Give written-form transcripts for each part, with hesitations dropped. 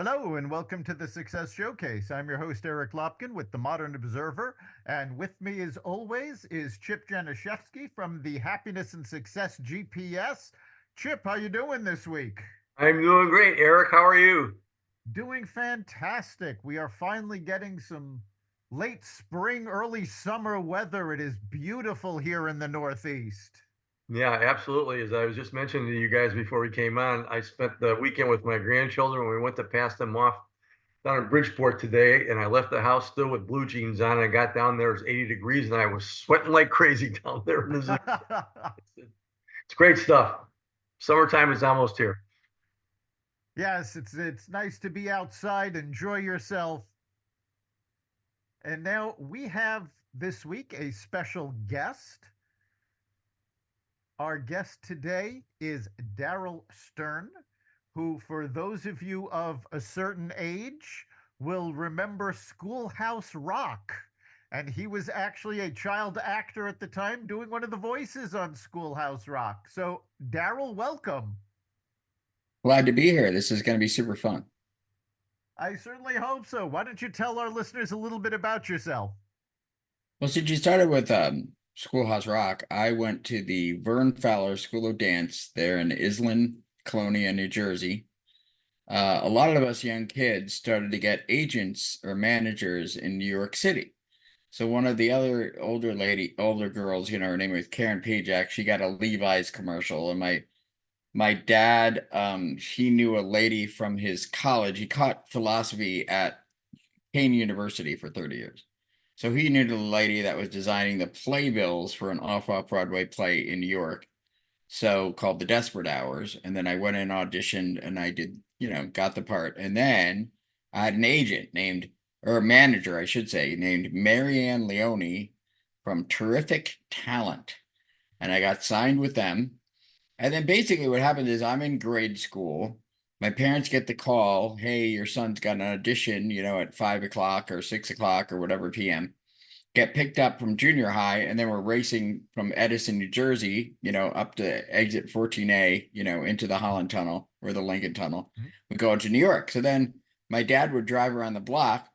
Hello and welcome to the Success Showcase. I'm your host, Eric Lopkin with the Modern Observer. And with me, as always, is Chip Janiszewski from the Happiness and Success GPS. Chip, how you doing this week? I'm doing great, Eric. How are you? Doing fantastic. We are finally getting some late spring, early summer weather. It is beautiful here in the Northeast. Yeah, absolutely. As I was just mentioning to you guys before we came on, I spent the weekend with my grandchildren. We went to pass them off down in Bridgeport today, and I left the house still with blue jeans on. I got down there, it was 80 degrees, and I was sweating like crazy down there in the zoo. It's great stuff. Summertime is almost here. Yes, it's nice to be outside, enjoy yourself. And now we have this week a special guest. Our guest today is Darrell Stern, who, for those of you of a certain age, will remember Schoolhouse Rock. And he was actually a child actor at the time doing one of the voices on Schoolhouse Rock. So, Darrell, welcome. Glad to be here. This is going to be super fun. I certainly hope so. Why don't you tell our listeners a little bit about yourself? Well, since you started with Schoolhouse Rock, I went to the Vern Fowler School of Dance there in Island, Colonia, New Jersey. A lot of us young kids started to get agents or managers in New York City. So one of the other older girls, her name was Karen Pajak, she got a Levi's commercial, and my dad, he knew a lady from his college. He taught philosophy at Kane University for 30 years. So he knew the lady that was designing the playbills for an off Broadway play in New York, so called The Desperate Hours. And then I went and auditioned and I did, got the part. And then I had an agent or a manager, I should say, named Marianne Leone from Terrific Talent. And I got signed with them. And then basically what happened is I'm in grade school. My parents get the call, hey, your son's got an audition, at 5 o'clock or 6 o'clock or whatever PM. Get picked up from junior high, and then we're racing from Edison, New Jersey, up to exit 14A, into the Holland Tunnel or the Lincoln Tunnel. We go into New York. So then my dad would drive around the block,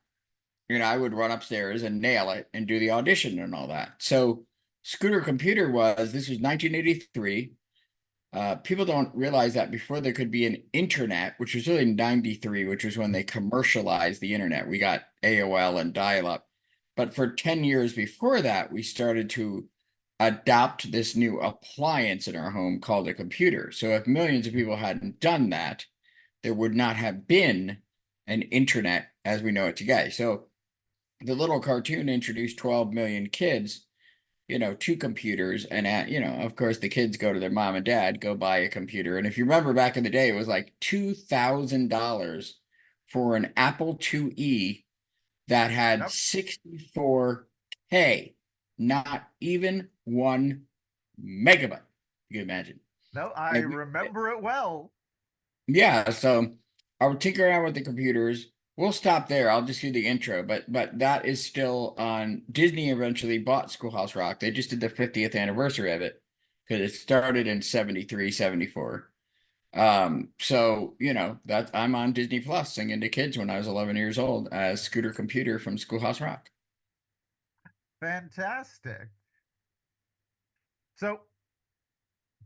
I would run upstairs and nail it and do the audition and all that. So Scooter Computer this was 1983. People don't realize that before there could be an internet, which was really 93, which was when they commercialized the internet. We got AOL and dial-up. But for 10 years before that, we started to adopt this new appliance in our home called a computer. So if millions of people hadn't done that, there would not have been an internet as we know it today. So the little cartoon introduced 12 million kids to computers. And, of course, the kids go to their mom and dad, go buy a computer. And if you remember back in the day, it was like $2,000 for an Apple IIe that had 64K, not even 1 megabyte. You can imagine. No, I remember it well. Yeah, so I would tinker around with the computers. We'll stop there. I'll just do the intro, but that is still on. Disney eventually bought Schoolhouse Rock. They just did the 50th anniversary of it because it started in 73, 74. So that I'm on Disney Plus singing to kids when I was 11 years old as Scooter Computer from Schoolhouse Rock. Fantastic. So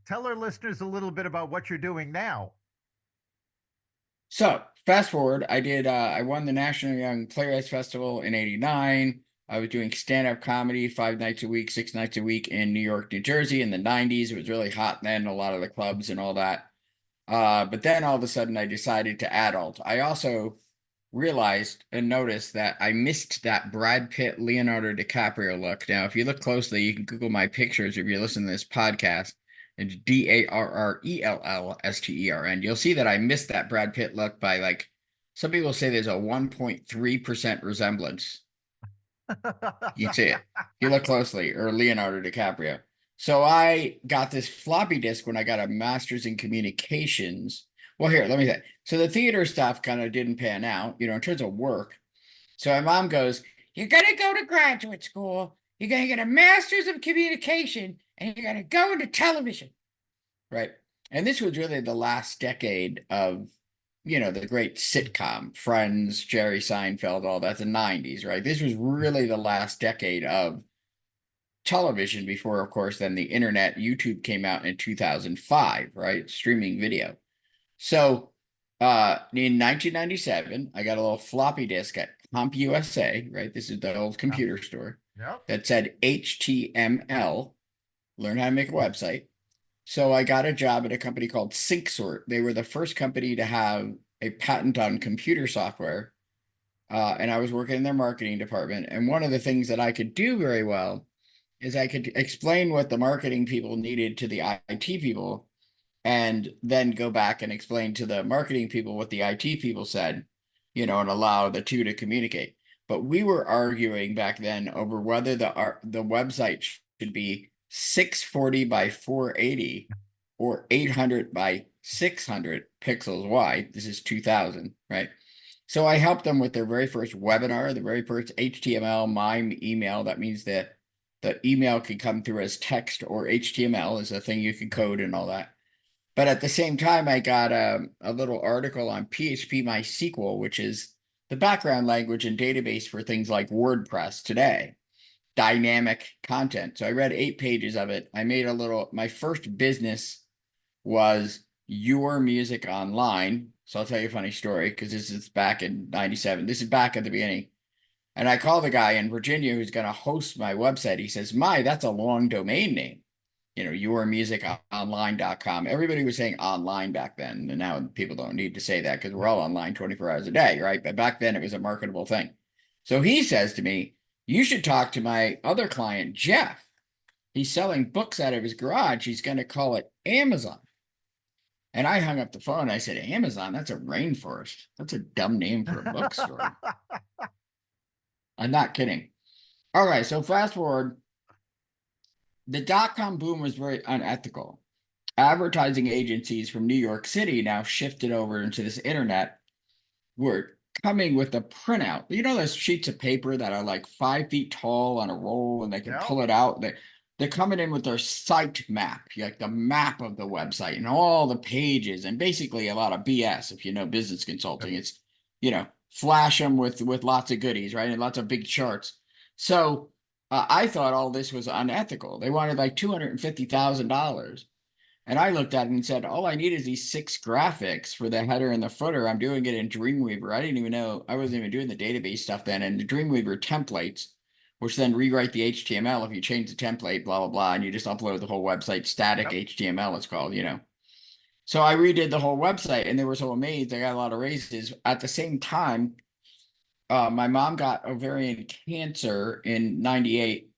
tell our listeners a little bit about what you're doing now. So fast forward, I won the National Young Playwrights Festival in '89. I was doing stand-up comedy 5 nights a week, 6 nights a week in New York, New Jersey in the '90s. It was really hot then, a lot of the clubs and all that. But then all of a sudden I decided to adult. I also realized and noticed that I missed that Brad Pitt, Leonardo DiCaprio look. Now, if you look closely, you can Google my pictures if you listen to this podcast. It's DarrellStern. You'll see that I missed that Brad Pitt look by some people say there's a 1.3% resemblance. You can see it. You look closely, or Leonardo DiCaprio. So I got this floppy disk when I got a master's in communications. Well, here, let me say. So the theater stuff kind of didn't pan out, in terms of work. So my mom goes, you're going to go to graduate school. You're going to get a master's of communication, and you're going to go into television. Right. And this was really the last decade of the great sitcom, Friends, Jerry Seinfeld, all that's the 90s, right? This was really the last decade of television before, of course, then the internet, YouTube came out in 2005, right? Streaming video. So in 1997, I got a little floppy disk at CompUSA, right? This is the old computer store Yep. that said HTML, learn how to make a website. So I got a job at a company called SyncSort. They were the first company to have a patent on computer software. And I was working in their marketing department. And one of the things that I could do very well is I could explain what the marketing people needed to the IT people, and then go back and explain to the marketing people what the IT people said, and allow the two to communicate. But we were arguing back then over whether the website should be 640 by 480 or 800 by 600 pixels wide. This is 2000, right? So I helped them with their very first webinar, the very first HTML MIME email. That means that the email could come through as text, or HTML is a thing you can code and all that. But at the same time, I got a little article on PHP MySQL, which is the background language and database for things like WordPress today, dynamic content. So I read 8 pages of it. I made my first business was Your Music Online. So I'll tell you a funny story, because this is back in 97. This is back at the beginning. And I call the guy in Virginia who's going to host my website. He says, that's a long domain name. yourmusiconline.com. Everybody was saying online back then. And now people don't need to say that because we're all online 24 hours a day, right? But back then it was a marketable thing. So he says to me, you should talk to my other client, Jeff. He's selling books out of his garage. He's going to call it Amazon. And I hung up the phone. I said, Amazon, that's a rainforest. That's a dumb name for a bookstore. I'm not kidding. All right. So fast forward. The dot-com boom was very unethical. Advertising agencies from New York City now shifted over into this internet. Were coming with a printout. Those sheets of paper that are like 5 feet tall on a roll, and they can pull it out. They're coming in with their site map, like the map of the website and all the pages, and basically a lot of BS. If you know business consulting, it's, flash them with lots of goodies, right? And lots of big charts. So I thought all this was unethical. They wanted like $250,000. And I looked at it and said, all I need is these 6 graphics for the header and the footer. I'm doing it in Dreamweaver. I didn't even know, I wasn't even doing the database stuff then. And the Dreamweaver templates, which then rewrite the HTML if you change the template, blah, blah, blah. And you just upload the whole website, static HTML it's called, So I redid the whole website, and they were so amazed. I got a lot of raises. At the same time, my mom got ovarian cancer in 98.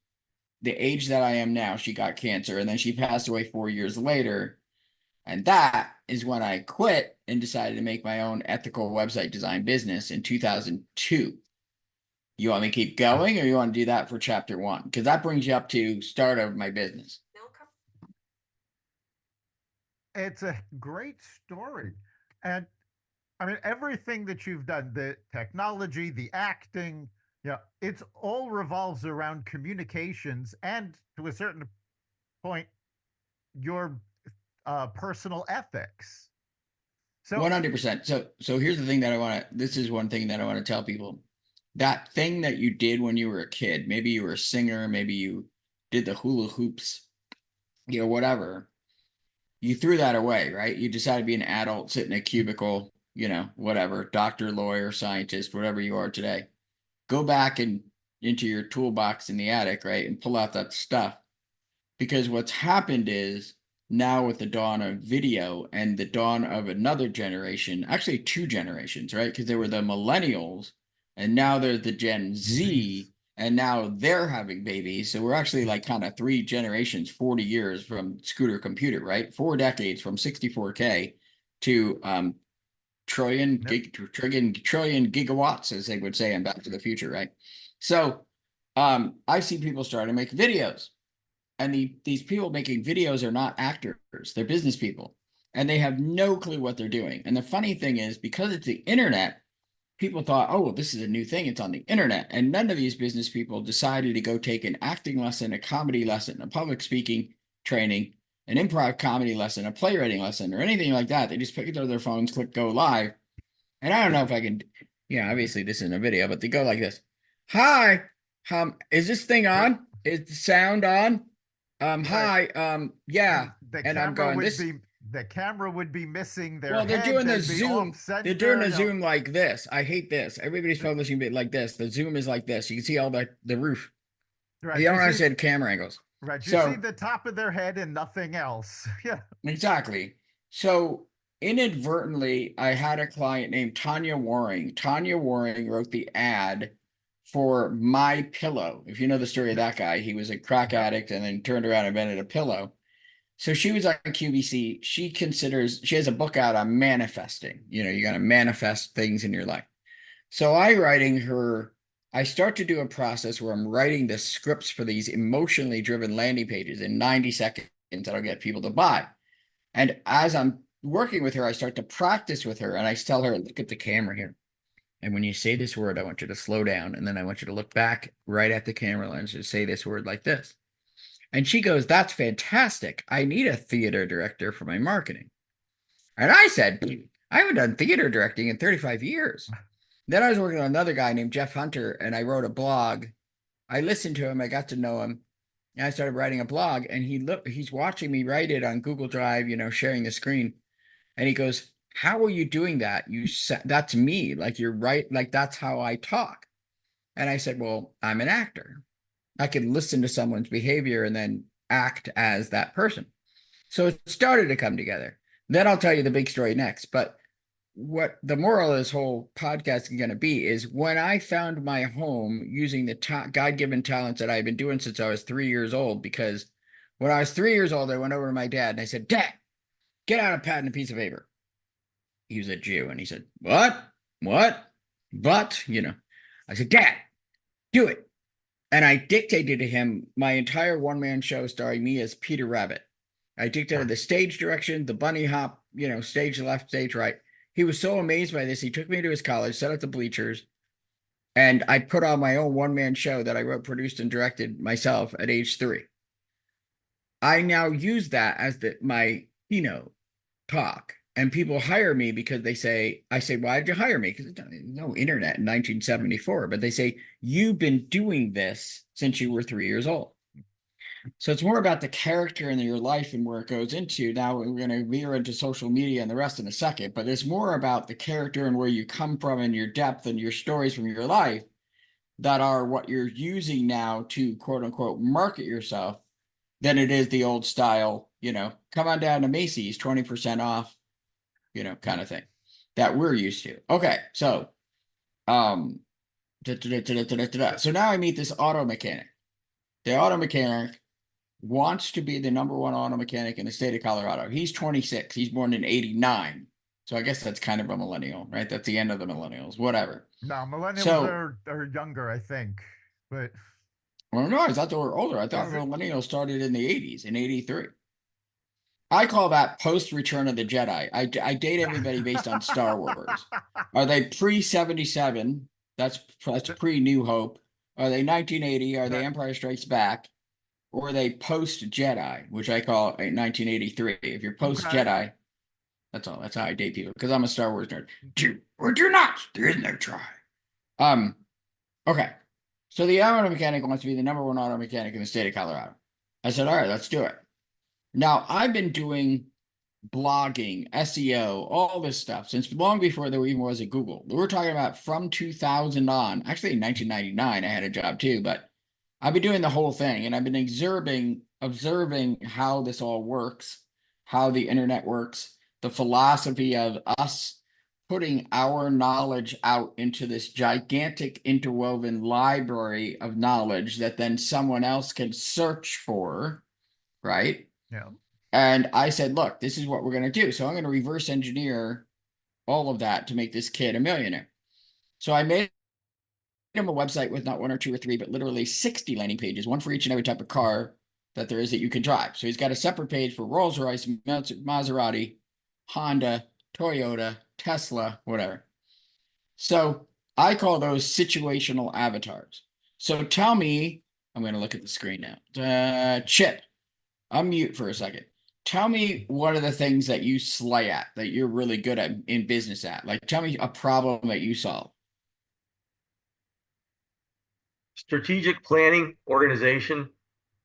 The age that I am now, she got cancer, and then she passed away 4 years later. And that is when I quit and decided to make my own ethical website design business in 2002. You want me to keep going, or you want to do that for chapter 1? Because that brings you up to start of my business. It's a great story. And I mean, everything that you've done, the technology, the acting, it's all revolves around communications and, to a certain point, your personal ethics. So 100%. So here's the thing that this is one thing that I want to tell people. That thing that you did when you were a kid, maybe you were a singer, maybe you did the hula hoops, whatever. You threw that away, right? You decided to be an adult, sit in a cubicle, whatever, doctor, lawyer, scientist, whatever you are today. Go back into your toolbox in the attic, right? And pull out that stuff. Because what's happened is now with the dawn of video and the dawn of another generation, actually 2 generations, right? Because there were the millennials, and now there's the Gen Z, and now they're having babies. So we're actually like kind of 3 generations, 40 years from Scooter Computer, right? 4 decades from 64K to trillion gigawatts, as they would say in Back to the Future, right? So I see people starting to make videos, and these people making videos are not actors, they're business people, and they have no clue what they're doing. And the funny thing is, because it's the internet, people thought, oh, well, this is a new thing, it's on the internet. And none of these business people decided to go take an acting lesson, a comedy lesson, a public speaking training, an improv comedy lesson, a playwriting lesson, or anything like that. They just picked up their phones, click go live, And I don't know if I can, obviously this isn't a video, but they go like this. Hi, is this thing on? Is the sound on? Hi, yeah. And I'm going, the camera would be missing their well, they're head. doing the They'd be zoom. off center. They're doing the you know. zoom like this. I hate this. Everybody's publishing it like this. The zoom is like this. You can see all the roof. Right, You don't understand camera angles. Right. You So, see the top of their head and nothing else. Yeah. exactly. So inadvertently, I had a client named Tanya Waring. Tanya Waring wrote the ad for My Pillow. If you know the story of that guy, he was a crack addict and then turned around and invented a pillow. So she was on QVC. She has a book out on manifesting. You got to manifest things in your life. So I start to do a process where I'm writing the scripts for these emotionally driven landing pages in 90 seconds that'll get people to buy. And as I'm working with her, I start to practice with her and I tell her, look at the camera here. And when you say this word, I want you to slow down. And then I want you to look back right at the camera lens and say this word like this. And she goes, that's fantastic. I need a theater director for my marketing. And I said, I haven't done theater directing in 35 years. Then I was working on another guy named Jeff Hunter, and I wrote a blog. I listened to him. I got to know him. And I started writing a blog, and he's watching me write it on Google Drive, sharing the screen. And he goes, how are you doing that? That's me. Like, you're right. Like, that's how I talk. And I said, well, I'm an actor. I can listen to someone's behavior and then act as that person. So it started to come together. Then I'll tell you the big story next. But what the moral of this whole podcast is going to be is when I found my home using the God-given talents that I've been doing since I was 3 years old, because when I was 3 years old, I went over to my dad and I said, Dad, get out a pad and a piece of paper. He was a Jew. And he said, what? But, I said, Dad, do it. And I dictated to him my entire one-man show starring me as Peter Rabbit. I dictated the stage direction, the bunny hop, stage left, stage right. He was so amazed by this. He took me to his college, set up the bleachers, and I put on my own one-man show that I wrote, produced, and directed myself at age 3. I now use that as my talk. And people hire me because I say, why did you hire me? Because there's no internet in 1974. But they say, you've been doing this since you were 3 years old. So it's more about the character in your life and where it goes into. Now we're going to veer into social media and the rest in a second. But it's more about the character and where you come from and your depth and your stories from your life that are what you're using now to, quote unquote, market yourself than it is the old style, come on down to Macy's, 20% off. Kind of thing that we're used to. Okay, so so now I meet this auto mechanic. The auto mechanic wants to be the number one auto mechanic in the state of Colorado. He's 26. He's born in 89. So I guess that's kind of a millennial, right? That's the end of the millennials, whatever. No, millennials are younger, I think. But well, no, I thought they were older. I thought millennials started in the 80s, in 83. I call that post Return of the Jedi. I date everybody based on Star Wars. Are they pre-77? That's pre-New Hope. Are they 1980? Are they Empire Strikes Back? Or are they post-Jedi, which I call 1983? If you're post-Jedi, that's all. That's how I date people, because I'm a Star Wars nerd. Do or do not. There is no try. Okay. So the auto mechanic wants to be the number one auto mechanic in the state of Colorado. I said, all right, let's do it. Now, I've been doing blogging, SEO, all this stuff since long before there even was a Google. We're talking about from 2000 on. Actually, in 1999, I had a job too, but I've been doing the whole thing, and I've been observing how this all works, how the internet works, the philosophy of us putting our knowledge out into this gigantic interwoven library of knowledge that then someone else can search for, right? Yeah. And I said, look, this is what we're going to do. So I'm going to reverse engineer all of that to make this kid a millionaire. So I made him a website with not 1 or 2 or 3, but literally 60 landing pages, one for each and every type of car that there is that you can drive. So he's got a separate page for Rolls-Royce, Maserati, Honda, Toyota, Tesla, whatever. So I call those situational avatars. So tell me, I'm going to look at the screen now. Chip, unmute for a second. tell me one of the things that you slay at, that you're really good at in business at. Like, tell me a problem that you solve. Strategic planning, organization,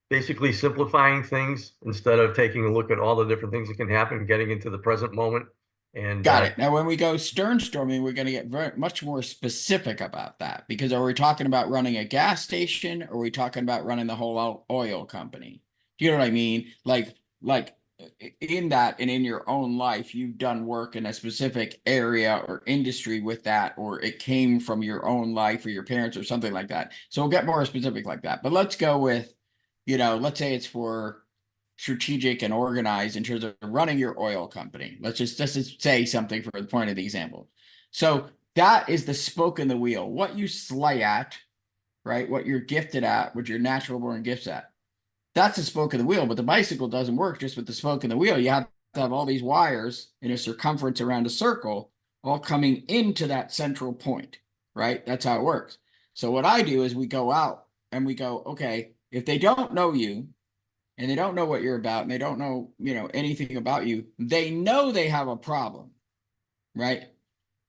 basically simplifying things instead of taking a look at all the different things that can happen, getting into the present moment. And Got it. Now, when we go stern storming, we're going to get very much more specific about that, because are we talking about running a gas station, or are we talking about running the whole oil company? Do you know what I mean? Like in that and in your own life, you've done work in a specific area or industry with that, or it came from your own life or your parents or something like that. So we'll get more specific like that. But let's go with, let's say it's for strategic and organized in terms of running your oil company. Let's just say something for the point of the example. So that is the spoke in the wheel, what you slay at, right? What you're gifted at, what your natural born gifts at. That's the spoke in the wheel, but the bicycle doesn't work just with the spoke in the wheel. You have to have all these wires in a circumference around a circle, all coming into that central point, right? That's how it works. So what I do is we go out and we go, okay, if they don't know you, and they don't know what you're about, and they don't know, anything about you, they know they have a problem, right?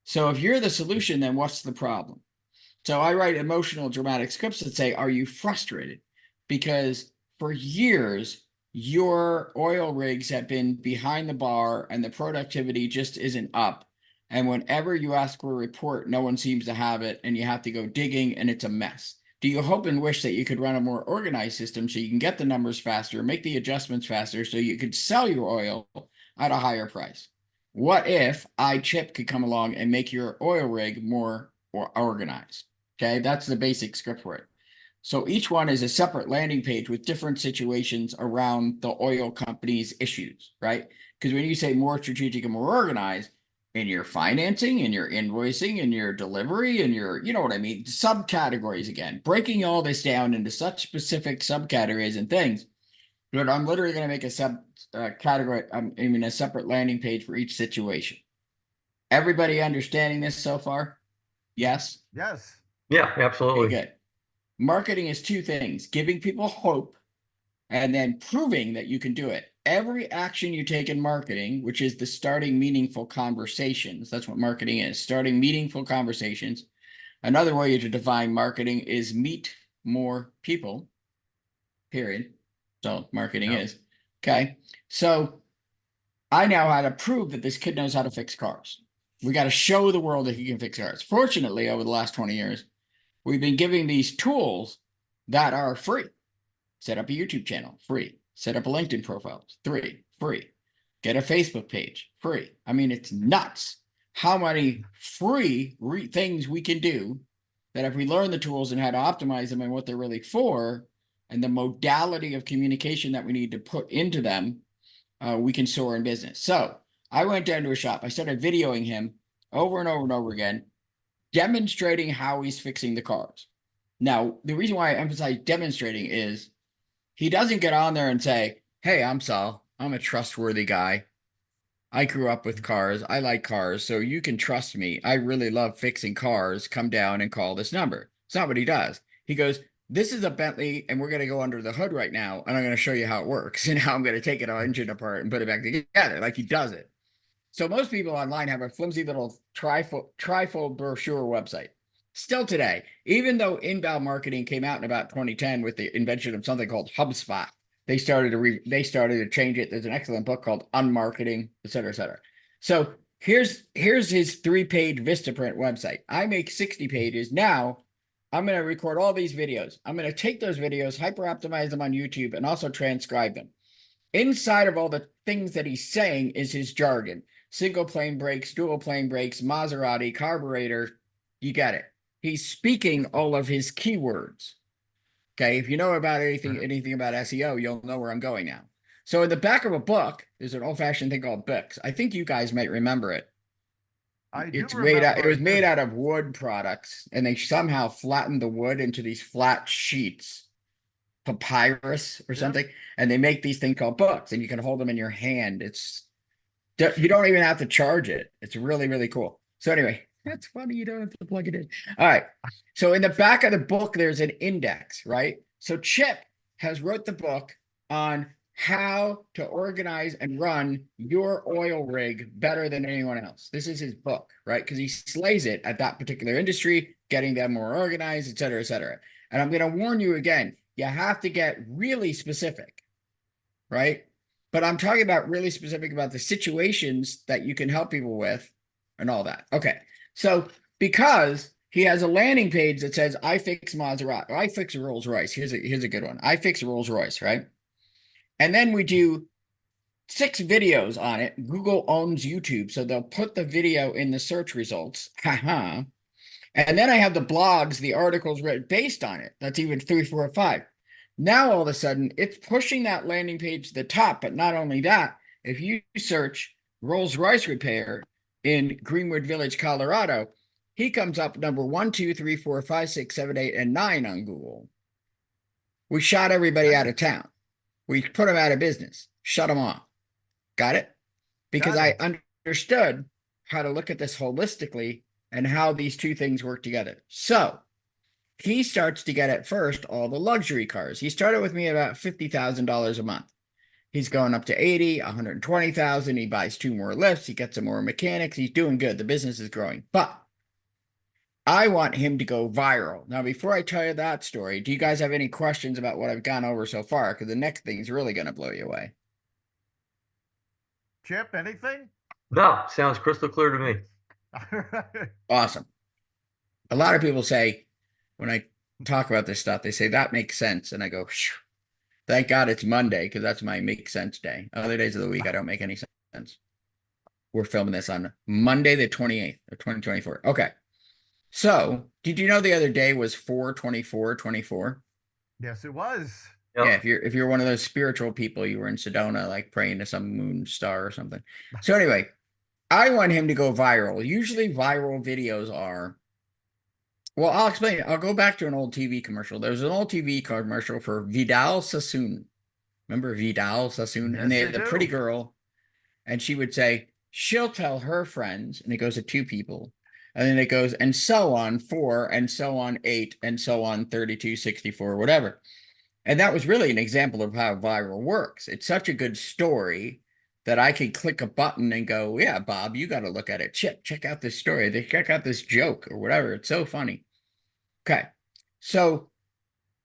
So if you're the solution, then what's the problem? So I write emotional dramatic scripts that say, are you frustrated? Because for years, your oil rigs have been behind the bar and the productivity just isn't up. And whenever you ask for a report, no one seems to have it, and you have to go digging, and it's a mess. Do you hope and wish that you could run a more organized system so you can get the numbers faster, make the adjustments faster, so you could sell your oil at a higher price? What if Chip could come along and make your oil rig more organized? Okay, that's the basic script for it. So each one is a separate landing page with different situations around the oil company's issues, right? Because when you say more strategic and more organized, in your financing, in your invoicing, in your delivery, in your, you know what I mean, subcategories again, breaking all this down into such specific subcategories and things. But I'm literally going to make a category, a separate landing page for each situation. Everybody understanding this so far? Yes? Yes. yeah, absolutely. Okay, good. Marketing is two things: giving people hope and then proving that you can do it. Every action you take in marketing, which is the starting meaningful conversations, that's what marketing is, starting meaningful conversations. Another way to define marketing is meet more people, period. So marketing is. Okay. So I now had to prove that this kid knows how to fix cars. We got to show the world that he can fix cars. Fortunately, over the last 20 years, we've been giving these tools that are free. Set up a YouTube channel, free. Set up a LinkedIn profile, free. Get a Facebook page, free. I mean, it's nuts how many free things we can do, that if we learn the tools and how to optimize them and what they're really for, and the modality of communication that we need to put into them, we can soar in business. So I went down to a shop. I started videoing him over and over and over again, demonstrating how he's fixing the cars. Now, the reason why I emphasize demonstrating is he doesn't get on there and say, hey, I'm Saul. I'm a trustworthy guy. I grew up with cars. I like cars, so you can trust me. I really love fixing cars. Come down and call this number. It's not what he does. He goes, this is a Bentley, and we're going to go under the hood right now, and I'm going to show you how it works and how I'm going to take it all engine apart and put it back together. Like he does it. So most people online have a flimsy little trifold brochure website. Still today, even though inbound marketing came out in about 2010 with the invention of something called HubSpot, they started to change it. There's an excellent book called Unmarketing, et cetera, et cetera. So here's his 3-page Vistaprint website. I make 60 pages. Now I'm going to record all these videos. I'm going to take those videos, hyper optimize them on YouTube, and also transcribe them. Inside of all the things that he's saying is his jargon: single plane brakes, dual plane brakes, Maserati, carburetor. You get it. He's speaking all of his keywords. Okay, if you know about anything about SEO, you'll know where I'm going now. So in the back of a book, there's an old-fashioned thing called books. I think you guys might remember it. It was made out of wood products, and they somehow flattened the wood into these flat sheets, papyrus or something, and they make these things called books, and you can hold them in your hand. You don't even have to charge it. It's really, really cool. So anyway, that's funny. You don't have to plug it in. All right. So in the back of the book, there's an index, right? So Chip has wrote the book on how to organize and run your oil rig better than anyone else. This is his book, right? Because he slays it at that particular industry, getting them more organized, et cetera, et cetera. And I'm going to warn you again, you have to get really specific, right? But I'm talking about really specific about the situations that you can help people with and all that. Okay. So because he has a landing page that says, I fix Maserati, or I fix Rolls Royce. Here's a good one. I fix Rolls Royce, right? And then we do 6 videos on it. Google owns YouTube, so they'll put the video in the search results. Haha. And then I have the blogs, the articles written based on it. That's even 3, 4, 5. Now all of a sudden, it's pushing that landing page to the top. But not only that, if you search Rolls Royce repair in Greenwood Village, Colorado, he comes up number 1, 2, 3, 4, 5, 6, 7, 8, and 9 on Google. We shot everybody out of town. We put them out of business, shut them off. Got it? Because I understood how to look at this holistically and how these two things work together. So he starts to get at first all the luxury cars. He started with me about $50,000 a month. He's going up to 80, 120,000. He buys 2 more lifts. He gets some more mechanics. He's doing good. The business is growing. But I want him to go viral. Now, before I tell you that story, do you guys have any questions about what I've gone over so far? Because the next thing is really going to blow you away. Chip, anything? No, sounds crystal clear to me. Awesome. A lot of people say, when I talk about this stuff, they say, that makes sense. And I go, phew, thank God it's Monday, because that's my make sense day. Other days of the week, I don't make any sense. We're filming this on Monday, the 28th of 2024. Okay. So, did you know the other day was 4/24/24? Yes, it was. Yep. Yeah, if you're one of those spiritual people, you were in Sedona, like praying to some moon star or something. So anyway, I want him to go viral. Usually viral videos are, well, I'll explain it. I'll go back to an old TV commercial. There was an old TV commercial for Vidal Sassoon. Remember Vidal Sassoon? Yes, And they I had the do. pretty girl, and she would say, she'll tell her friends, and it goes to 2 people. And then it goes, and so on 4, and so on 8, and so on 32, 64, whatever. And that was really an example of how viral works. It's such a good story that I could click a button and go, yeah, Bob, you got to look at it. Chip, check out this story. Check out this joke or whatever. It's so funny. Okay. So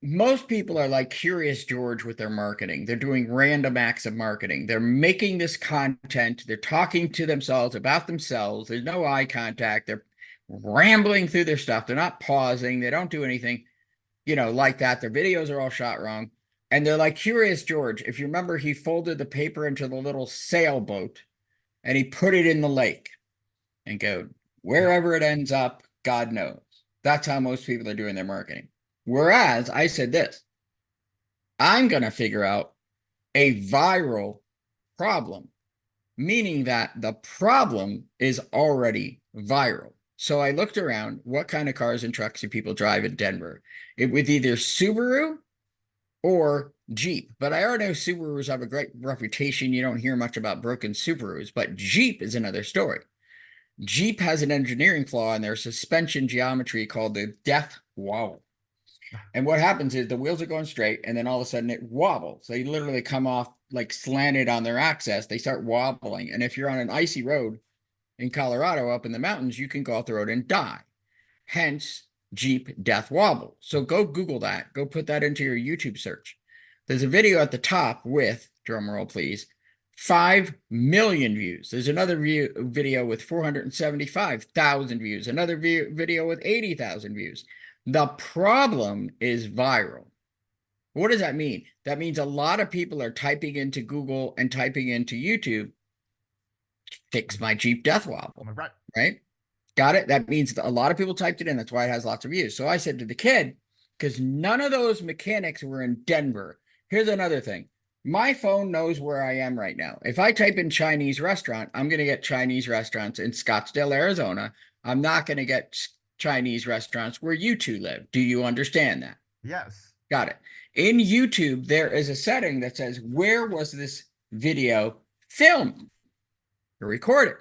most people are like Curious George with their marketing. They're doing random acts of marketing. They're making this content. They're talking to themselves about themselves. There's no eye contact. They're rambling through their stuff. They're not pausing. They don't do anything, like that. Their videos are all shot wrong. And they're like Curious George. If you remember, he folded the paper into the little sailboat and he put it in the lake and go, wherever it ends up, God knows. That's how most people are doing their marketing. Whereas I said this, I'm going to figure out a viral problem, meaning that the problem is already viral. So I looked around, what kind of cars and trucks do people drive in Denver? It was either Subaru or Jeep. But I already know Subarus have a great reputation. You don't hear much about broken Subarus, but Jeep is another story. Jeep has an engineering flaw in their suspension geometry called the death wobble. And what happens is the wheels are going straight, and then all of a sudden it wobbles. They literally come off like slanted on their axis. They start wobbling. And if you're on an icy road in Colorado up in the mountains, you can go off the road and die. Hence, Jeep death wobble. So go Google that. Go put that into your YouTube search. There's a video at the top with, drum roll please, 5 million views. There's another video with 475,000 views. Another video with 80,000 views. The problem is viral. What does that mean? That means a lot of people are typing into Google and typing into YouTube, fix my Jeep death wobble, right? Got it? That means a lot of people typed it in. That's why it has lots of views. So I said to the kid, because none of those mechanics were in Denver. Here's another thing. My phone knows where I am right now. If I type in Chinese restaurant, I'm going to get Chinese restaurants in Scottsdale, Arizona. I'm not going to get Chinese restaurants where you two live. Do you understand that? Yes. Got it. In YouTube, there is a setting that says, where was this video filmed or recorded?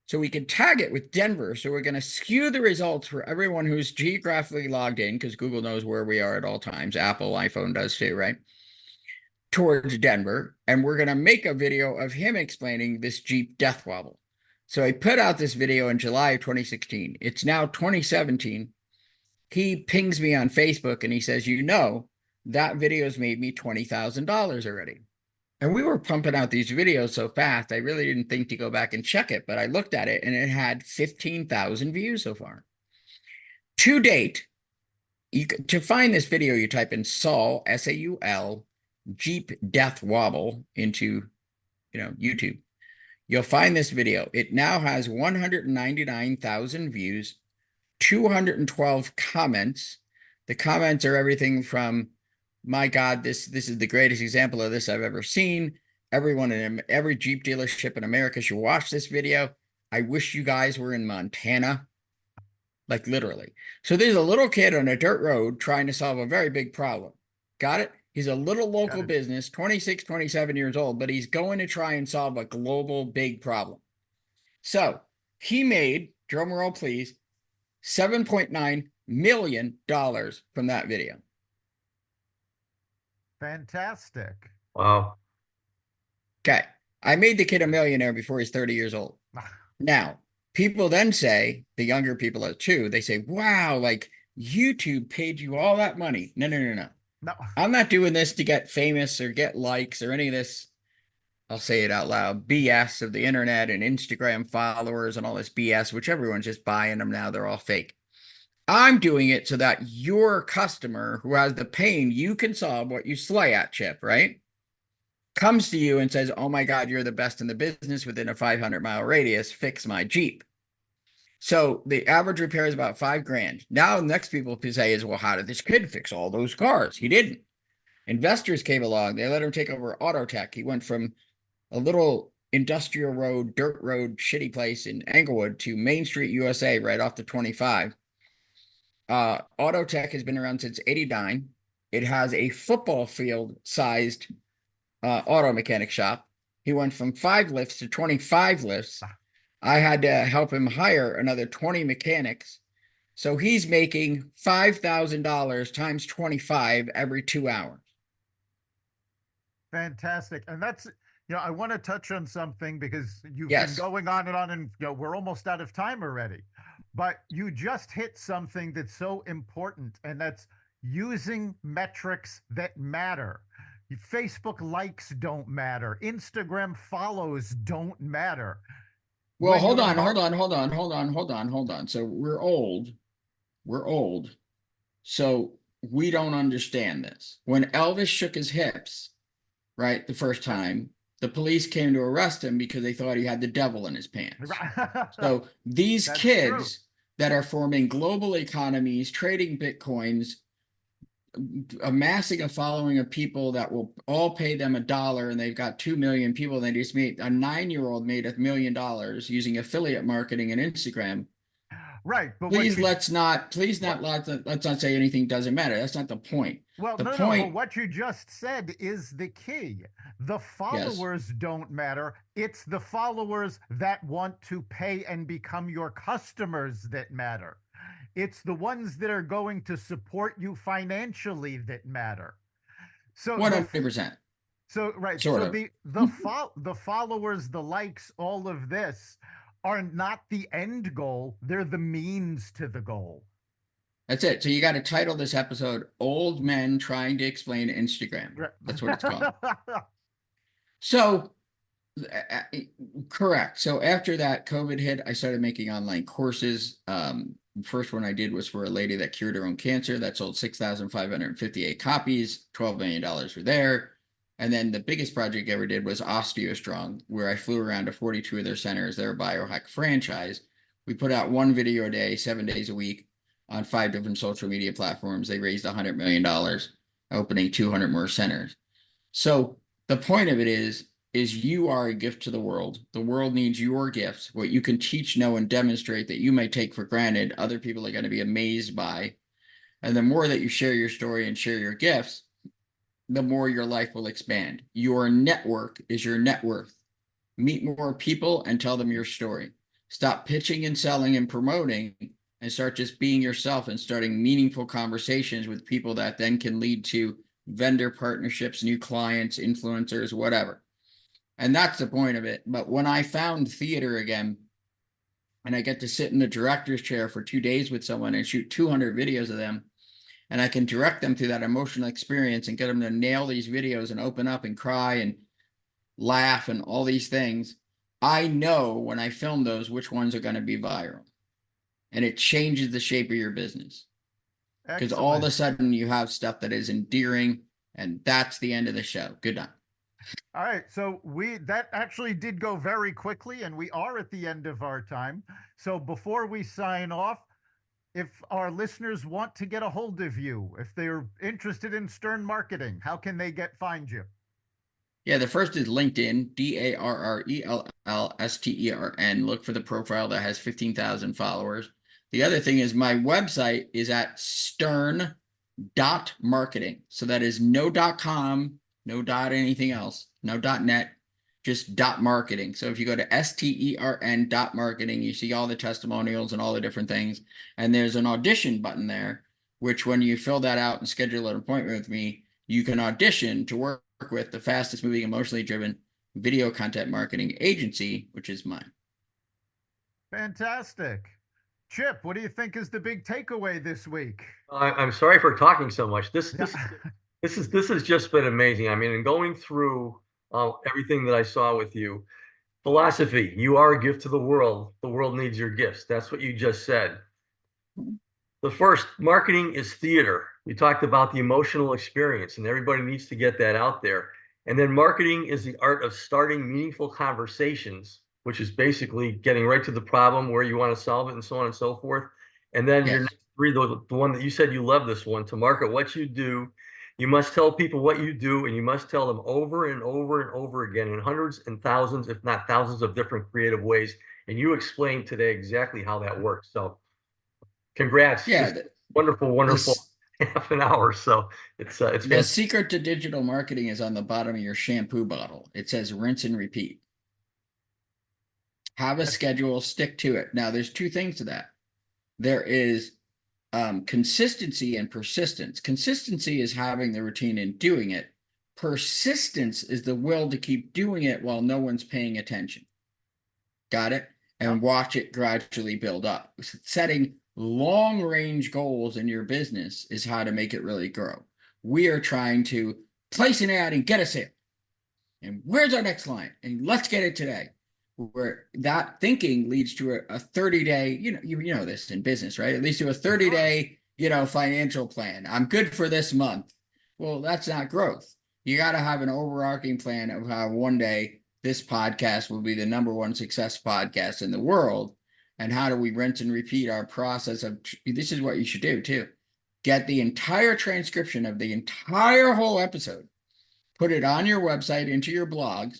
So we can tag it with Denver. So we're going to skew the results for everyone who's geographically logged in, because Google knows where we are at all times. Apple, iPhone does too, right? towards Denver, and we're going to make a video of him explaining this Jeep death wobble. So I put out this video in July of 2016. It's now 2017. He pings me on Facebook and he says, that video's made me $20,000 already. And we were pumping out these videos so fast, I really didn't think to go back and check it, but I looked at it and it had 15,000 views so far. To date, to find this video, you type in Saul, S-A-U-L, Jeep death wobble into, YouTube. You'll find this video. It now has 199,000 views, 212 comments. The comments are everything from, my God, this is the greatest example of this I've ever seen. Everyone in every Jeep dealership in America should watch this video. I wish you guys were in Montana. Like literally. So there's a little kid on a dirt road trying to solve a very big problem. Got it? He's a little local business, 26, 27 years old, but he's going to try and solve a global big problem. So he made, drum roll please, $7.9 million from that video. Fantastic. Wow. Okay. I made the kid a millionaire before he's 30 years old. Now, people then say, the younger people too, they say, wow, like YouTube paid you all that money. No. I'm not doing this to get famous or get likes or any of this, I'll say it out loud, BS of the internet and Instagram followers and all this BS, which everyone's just buying them now. They're all fake. I'm doing it so that your customer who has the pain you can solve what you slay at, Chip, right? Comes to you and says, oh my God, you're the best in the business within a 500-mile radius. Fix my Jeep. So the average repair is about $5,000. Now, next people say is, well, how did this kid fix all those cars? He didn't. Investors came along. They let him take over auto tech. He went from a little industrial road, dirt road, shitty place in Englewood to Main Street, USA, right off the 25. Auto tech has been around since '89. It has a football field sized auto mechanic shop. He went from 5 lifts to 25 lifts. I had to help him hire another 20 mechanics. So he's making $5,000 times 25 every 2 hours. Fantastic. And that's, I want to touch on something because you've been going on and we're almost out of time already. But you just hit something that's so important, and that's using metrics that matter. Facebook likes don't matter. Instagram follows don't matter. Well, hold on. So we're old. So we don't understand this. When Elvis shook his hips, right, the first time, the police came to arrest him because they thought he had the devil in his pants. So these kids that are forming global economies, trading Bitcoins, amassing a following of people that will all pay them $1, and they've got 2 million people, and they just made a 9-year-old made $1 million using affiliate marketing and Instagram. Right. But let's not say anything doesn't matter. That's not the point. Well, no, what you just said is the key. The followers don't matter. It's the followers that want to pay and become your customers that matter. It's the ones that are going to support you financially that matter. So 100%. So right. So the followers, the likes, all of this are not the end goal. They're the means to the goal. That's it. So you got to title this episode "Old Men Trying to Explain Instagram." That's what it's called. So correct. So after that COVID hit, I started making online courses. The first one I did was for a lady that cured her own cancer. That sold 6,558 copies. $12 million were there. And then the biggest project I ever did was OsteoStrong, where I flew around to 42 of their centers. They're a biohack franchise. We put out 1 video a day, 7 days a week on 5 different social media platforms. They raised $100 million, opening 200 more centers. So the point of it is you are a gift to the world. The world needs your gifts. What you can teach, know, and demonstrate that you may take for granted, other people are going to be amazed by. And the more that you share your story and share your gifts, the more your life will expand. Your network is your net worth. Meet more people and tell them your story. Stop pitching and selling and promoting and start just being yourself and starting meaningful conversations with people that then can lead to vendor partnerships, new clients, influencers, whatever. And that's the point of it. But when I found theater again, and I get to sit in the director's chair for 2 days with someone and shoot 200 videos of them, and I can direct them through that emotional experience and get them to nail these videos and open up and cry and laugh and all these things, I know when I film those which ones are going to be viral. And it changes the shape of your business. Because all of a sudden you have stuff that is endearing, and that's the end of the show. Good night. All right, so that actually did go very quickly, and we are at the end of our time. So before we sign off, if our listeners want to get a hold of you, if they're interested in Stern Marketing, how can they find you? Yeah, the first is LinkedIn, DarrellStern. Look for the profile that has 15,000 followers. The other thing is my website is at stern.marketing. So that is no .com, no .anything else, no .net, just .marketing. So if you go to stern.marketing, you see all the testimonials and all the different things. And there's an audition button there, which when you fill that out and schedule an appointment with me, you can audition to work with the fastest moving, emotionally driven video content marketing agency, which is mine. Fantastic. Chip, what do you think is the big takeaway this week? I'm sorry for talking so much. This has just been amazing. I mean, in going through everything that I saw with you, philosophy, you are a gift to the world. The world needs your gifts. That's what you just said. The first, marketing is theater. We talked about the emotional experience, and everybody needs to get that out there. And then marketing is the art of starting meaningful conversations, which is basically getting right to the problem where you want to solve it and so on and so forth. And then your next three, the one that you said you love this one, to market what you do, you must tell people what you do, and you must tell them over and over and over again in hundreds and thousands, if not thousands of different creative ways. And you explained today exactly how that works. So congrats. Yeah. Wonderful half an hour. So it's the secret to digital marketing is on the bottom of your shampoo bottle. It says rinse and repeat. Have a schedule, stick to it. Now there's two things to that. There is consistency and persistence. Consistency is having the routine and doing it. Persistence is the will to keep doing it while no one's paying attention. Got it? And watch it gradually build up. Setting long-range goals in your business is how to make it really grow. We are trying to place an ad and get a sale. And where's our next client? And let's get it today. Where that thinking leads to a 30-day, you know this in business, right? It leads to a 30-day, financial plan. I'm good for this month. Well, that's not growth. You got to have an overarching plan of how one day this podcast will be the #1 success podcast in the world. And how do we rinse and repeat our process of, this is what you should do too. Get the entire transcription of the entire whole episode, put it on your website into your blogs,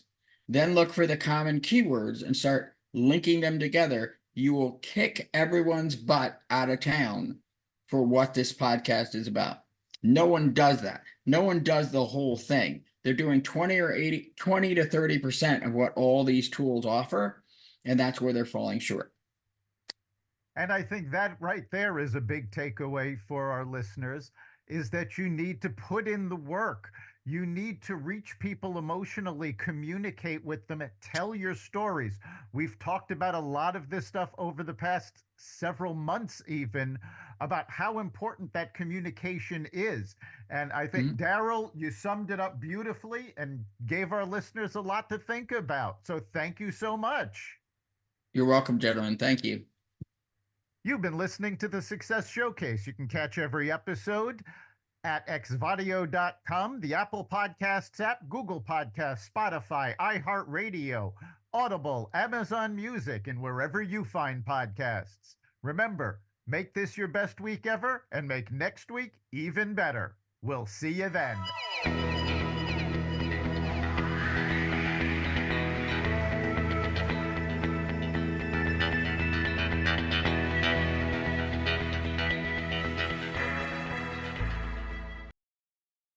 then look for the common keywords and start linking them together. You will kick everyone's butt out of town for what this podcast is about. No one does that. No one does the whole thing. They're doing 20 to 30% of what all these tools offer, and that's where they're falling short. And I think that right there is a big takeaway for our listeners, is that you need to put in the work. You need to reach people emotionally, communicate with them, tell your stories. We've talked about a lot of this stuff over the past several months, even about how important that communication is. And I think, Darrell, you summed it up beautifully and gave our listeners a lot to think about. So thank you so much. You're welcome, gentlemen. Thank you. You've been listening to the Success Showcase. You can catch every episode at xvadio.com, the Apple Podcasts app, Google Podcasts, Spotify, iHeartRadio, Audible, Amazon Music, and wherever you find podcasts. Remember, make this your best week ever and make next week even better. We'll see you then.